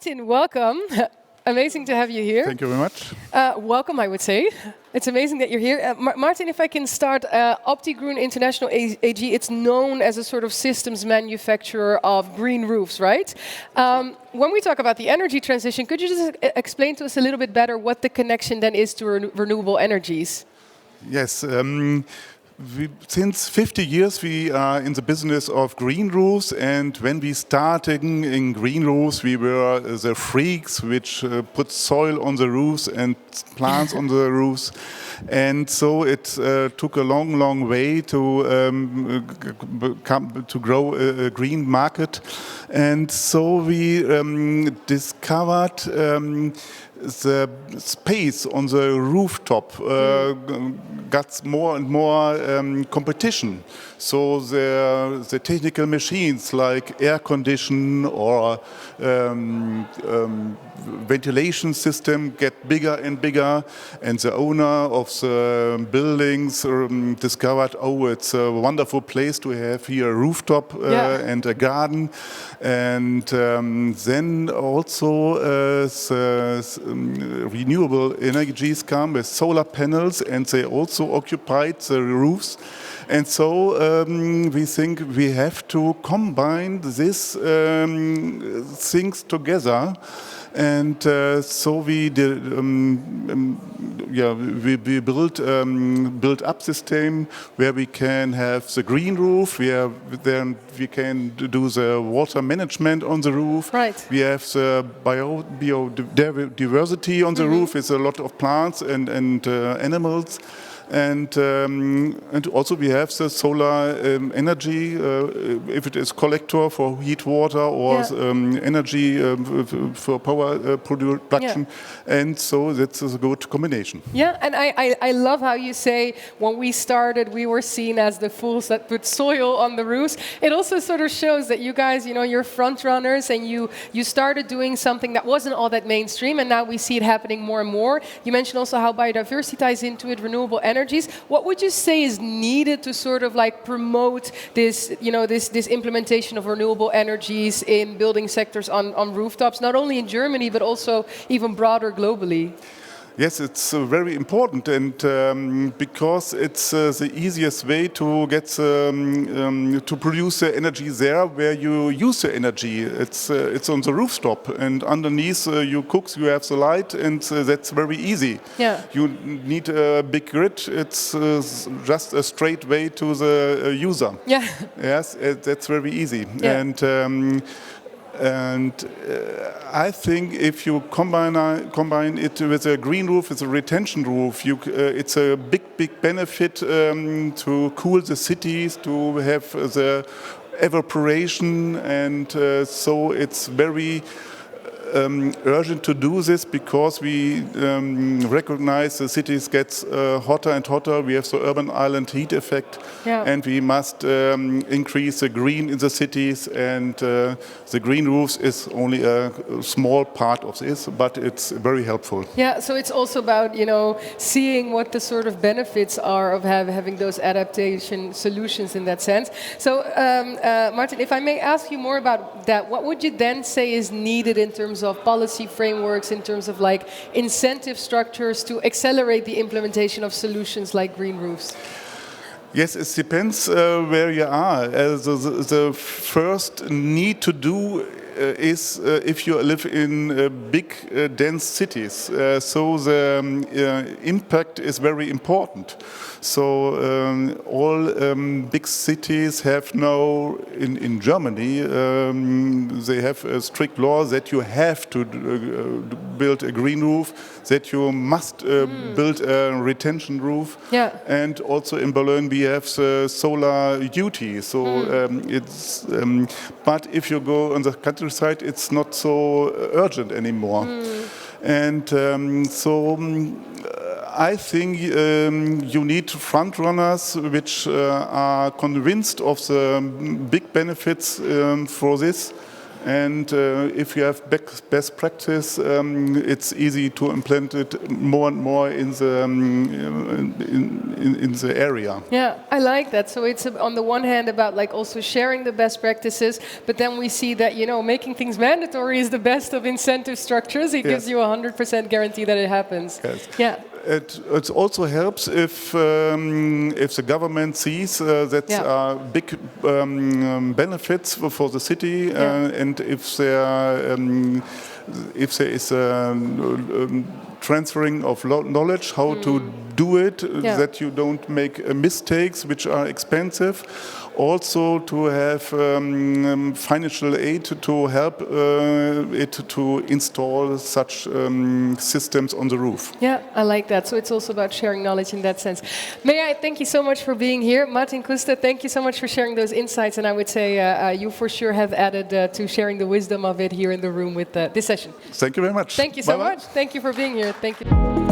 Martin, welcome. Amazing to have you here. Thank you very much. Welcome, I would say. It's amazing that you're here. Martin, if I can start, Optigrün International AG, it's known as a sort of systems manufacturer of green roofs, right? When we talk about the energy transition, could you just explain to us a little bit better what the connection then is to renewable energies? Yes. Since 50 years we are in the business of green roofs, and when we started in green roofs we were the freaks which put soil on the roofs and plants on the roofs, and so it took a long way to grow a green market, and so we discovered the space on the rooftop got more and more competition. So the technical machines like air condition or ventilation system get bigger and bigger, and the owner of the buildings discovered, oh, it's a wonderful place to have here a rooftop and a garden. And then also renewable energies come with solar panels, and they also occupied the roofs. And so we think we have to combine these things together. And so we did, we built up system where we can have the green roof. Then we can do the water management on the roof. Right. We have the biodiversity on the roof with a lot of plants and animals. And also we have the solar energy, if it is collector for heat water or energy for power production, and so that's a good combination. Yeah, and I love how you say when we started we were seen as the fools that put soil on the roofs. It also sort of shows that you guys, you know, you're front runners, and you started doing something that wasn't all that mainstream, and now we see it happening more and more. You mentioned also how biodiversity ties into it, renewable energies. What would you say is needed to sort of like promote this, you know, this implementation of renewable energies in building sectors on rooftops, not only in Germany but also even broader globally? Yes, it's very important, and because it's the easiest way to get to produce the energy there where you use the energy. It's on the rooftop, and underneath you cook, you have the light, and that's very easy. Yeah. You need a big grid. It's just a straight way to the user. Yeah. Yes, that's very easy. Yeah. And I think if you combine it with a green roof, with a retention roof, it's a big benefit to cool the cities, to have the evaporation, and so it's very urgent to do this, because we recognize the cities gets hotter and hotter. We have the urban island heat effect, and we must increase the green in the cities, and the green roofs is only a small part of this, but it's very helpful. Yeah, so it's also about, you know, seeing what the sort of benefits are of having those adaptation solutions in that sense. So Martin, if I may ask you more about that, what would you then say is needed in terms of policy frameworks, in terms of like incentive structures to accelerate the implementation of solutions like green roofs? Yes, it depends where you are. The first need to do is if you live in big, dense cities. So the impact is very important. So all big cities have now, in Germany, they have a strict law that you have to build a green roof, that you must build a retention roof. Yeah. And also in Berlin we have the solar duty. So it's, but if you go on the countryside, it's not so urgent anymore. And so I think you need front runners which are convinced of the big benefits for this, And if you have best practice, it's easy to implement it more and more in the area. Yeah, I like that. So it's on the one hand about like also sharing the best practices, but then we see that, you know, making things mandatory is the best of incentive structures. It gives you a 100% guarantee that it happens. Yes. Yeah. It also helps if the government sees that there are big benefits for the city, and if there is transferring of knowledge how to do it, that you don't make mistakes which are expensive. Also to have financial aid to help it to install such systems on the roof. Yeah, I like that. So it's also about sharing knowledge in that sense. May I thank you so much for being here. Martin Küster, thank you so much for sharing those insights. And I would say you for sure have added to sharing the wisdom of it here in the room with this session. Thank you very much. Thank you so much. Thank you for being here. Thank you.